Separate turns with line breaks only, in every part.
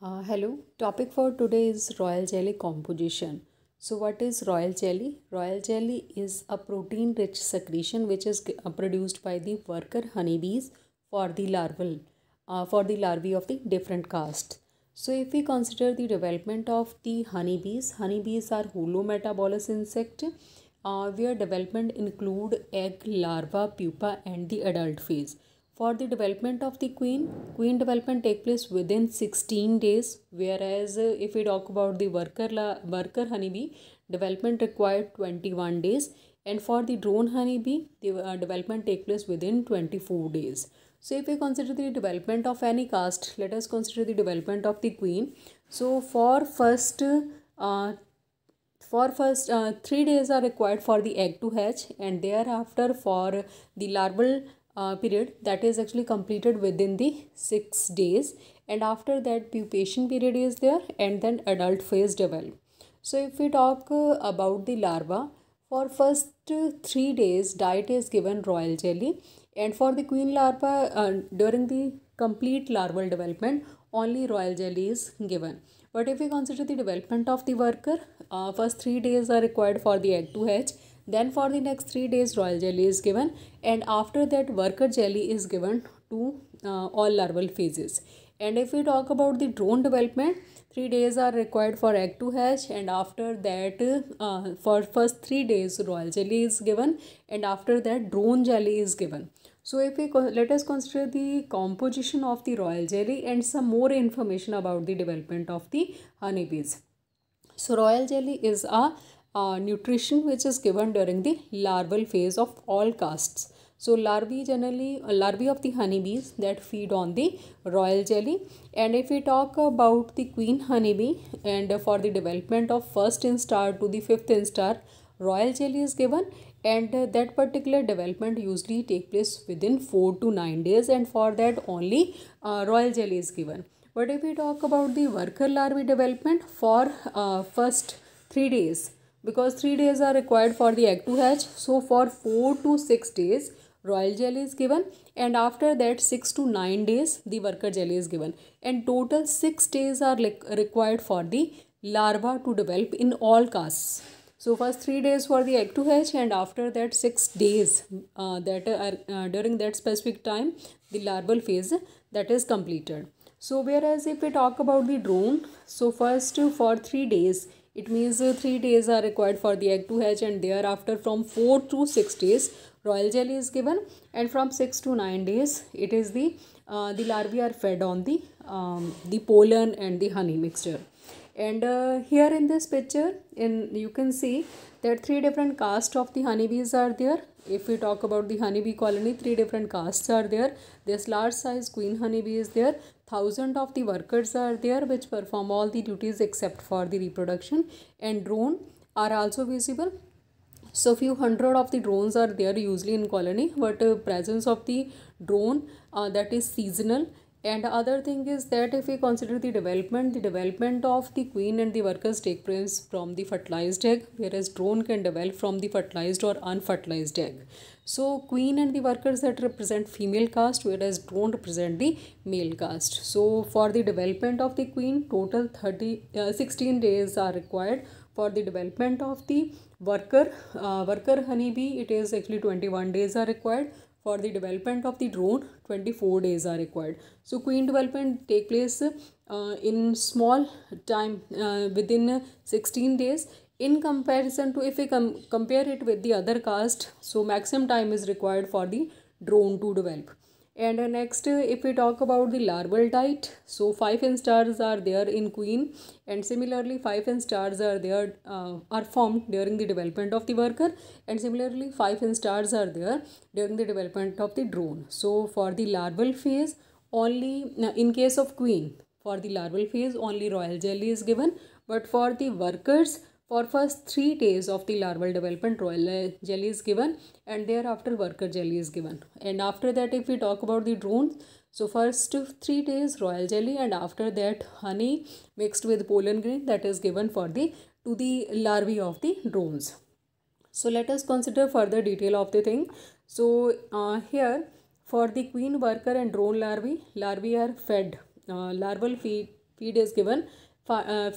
Hello, topic for today is royal jelly composition. So, what is royal jelly? Royal jelly is a protein rich secretion which is produced by the worker honeybees for the larvae of the different castes. So, if we consider the development of the honeybees are holometabolous insect where development include egg, larva, pupa, and the adult phase. For the development of the queen development take place within 16 days, whereas if we talk about the worker honeybee, development required 21 days, and for the drone honeybee, the development take place within 24 days. So if we consider the development of any caste, let us consider the development of the queen. So uh, for first 3 days are required for the egg to hatch, and thereafter for the larval period that is actually completed within the 6 days, and after that pupation period is there, and then adult phase develop. So if we talk about the larva, for first 3 days diet is given royal jelly, and for the queen larva during the complete larval development only royal jelly is given. But if we consider the development of the worker, first 3 days are required for the egg to hatch. Then for the next 3 days, royal jelly is given, and after that, worker jelly is given to all larval phases. And if we talk about the drone development, 3 days are required for egg to hatch, and after that, for first 3 days, royal jelly is given, and after that, drone jelly is given. So if we let us consider the composition of the royal jelly and some more information about the development of the honeybees. So royal jelly is a nutrition which is given during the larval phase of all castes. So larvae of the honeybees that feed on the royal jelly. And if we talk about the queen honeybee, and for the development of first instar to the fifth instar, royal jelly is given, and that particular development usually take place within 4 to 9 days, and for that only royal jelly is given. But if we talk about the worker larvae development for first 3 days, because 3 days are required for the egg to hatch, so for 4 to 6 days royal jelly is given, and after that 6 to 9 days the worker jelly is given, and total 6 days are required for the larva to develop in all castes. So first 3 days for the egg to hatch, and after that 6 days that are during that specific time the larval phase that is completed. So whereas if we talk about the drone, so first for 3 days, it means 3 days are required for the egg to hatch, and thereafter from 4 to 6 days royal jelly is given, and from 6 to 9 days it is the larvae are fed on the pollen and the honey mixture. And here in this picture, you can see that three different castes of the honeybees are there. If we talk about the honeybee colony, three different castes are there. This large size queen honeybee is there. Thousand of the workers are there which perform all the duties except for the reproduction, and drone are also visible. So few hundred of the drones are there usually in colony, but presence of the drone that is seasonal. And other thing is that if we consider the development of the queen and the workers take place from the fertilized egg, whereas drone can develop from the fertilized or unfertilized egg. So queen and the workers that represent female caste, whereas drone represent the male caste. So for the development of the queen, total 16 days are required. For the development of the worker honeybee, it is actually 21 days are required. For the development of the drone, 24 days are required. So queen development take place in small time within 16 days, in comparison to if we compare it with the other caste. So maximum time is required for the drone to develop. And next, if we talk about the larval diet, so 5 instars are there in queen, and similarly 5 instars are there are formed during the development of the worker, and similarly 5 instars are there during the development of the drone. So for the larval phase, only in case of queen, for the larval phase only royal jelly is given, but for the workers, for first 3 days of the larval development, royal jelly is given, and thereafter worker jelly is given. And after that, if we talk about the drones, so first 3 days royal jelly, and after that honey mixed with pollen grain that is given for the to the larvae of the drones. So let us consider further detail of the thing. So here for the queen worker and drone larvae are fed larval feed Feed is given.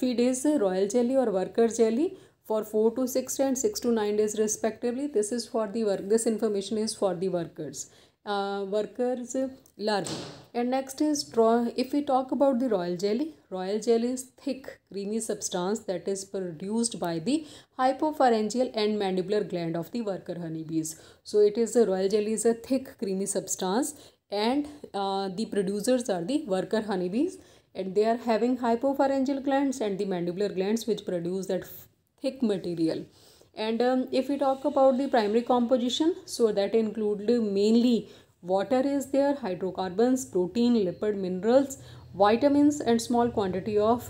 Feed is royal jelly or worker jelly for 4 to 6 and 6 to 9 days respectively. This is for the work. This information is for the workers. Workers larvae. And next is if we talk about the royal jelly is thick creamy substance that is produced by the hypopharyngeal and mandibular gland of the worker honeybees. So it is the royal jelly is a thick creamy substance, and the producers are the worker honeybees, and they are having hypopharyngeal glands and the mandibular glands which produce that thick material. And if we talk about the primary composition, so that include mainly water is there, hydrocarbons, protein, lipid, minerals, vitamins, and small quantity of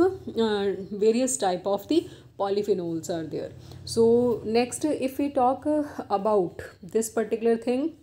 various type of the polyphenols are there. So next, if we talk about this particular thing,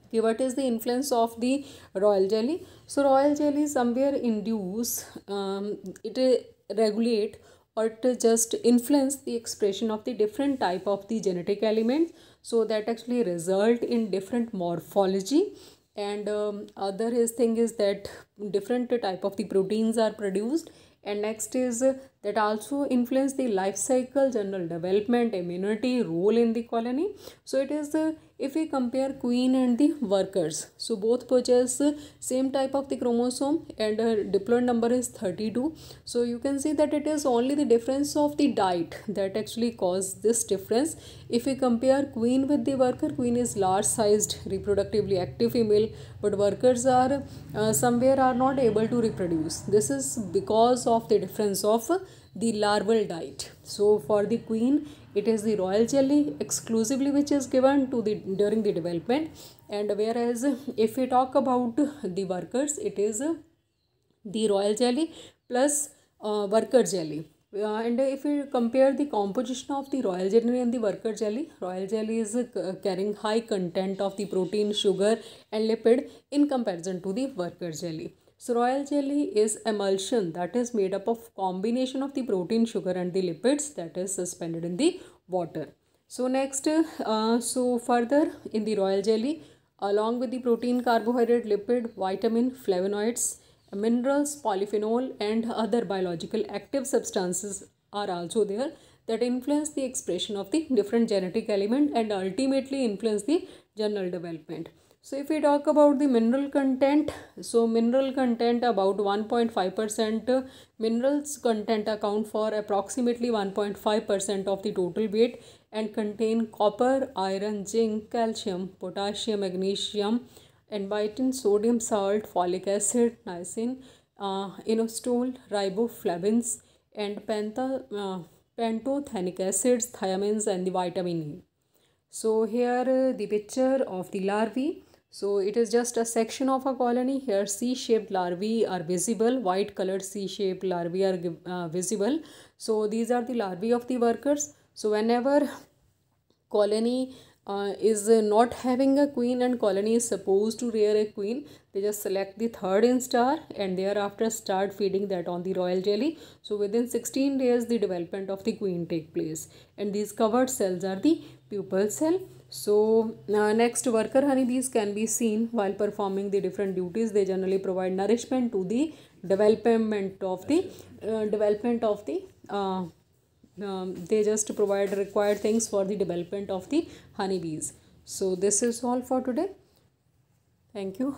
okay, what is the influence of the royal jelly? So royal jelly somewhere induce it regulate or to just influence the expression of the different type of the genetic elements, so that actually result in different morphology. And other is thing is that different type of the proteins are produced. And next is that also influence the life cycle, general development, immunity, role in the colony. So it is if we compare queen and the workers, so both possess same type of the chromosome, and diploid number is 32. So you can see that it is only the difference of the diet that actually cause this difference. If we compare queen with the worker, queen is large sized reproductively active female, but workers are somewhere are not able to reproduce. This is because of the difference of the larval diet. So for the queen, it is the royal jelly exclusively which is given to the during the development, and whereas if we talk about the workers, it is the royal jelly plus worker jelly. And if we compare the composition of the royal jelly and the worker jelly, royal jelly is carrying high content of the protein, sugar, and lipid in comparison to the worker jelly. So royal jelly is emulsion that is made up of combination of the protein, sugar, and the lipids that is suspended in the water. So next, so further in the royal jelly, along with the protein, carbohydrate, lipid, vitamin, flavonoids, minerals, polyphenol, and other biological active substances are also there that influence the expression of the different genetic element and ultimately influence the general development. So if we talk about the mineral content, so mineral content about 1.5%, minerals content account for approximately 1.5% of the total weight and contain copper, iron, zinc, calcium, potassium, magnesium, and vitamin, sodium, salt, folic acid, niacin, inositol, riboflavins, and pantothenic acids, thiamines, and the vitamin E. So here the picture of the larvae. So it is just a section of a colony. Here C-shaped larvae are visible, white colored C-shaped larvae are visible. So these are the larvae of the workers. So whenever colony is not having a queen and colony is supposed to rear a queen, they just select the third instar and thereafter start feeding that on the royal jelly. So within 16 days the development of the queen take place, and these covered cells are the pupal cell. So next, worker honeybees can be seen while performing the different duties. They generally provide nourishment to the development of the they just provide required things for the development of the honeybees. So this is all for today. Thank you.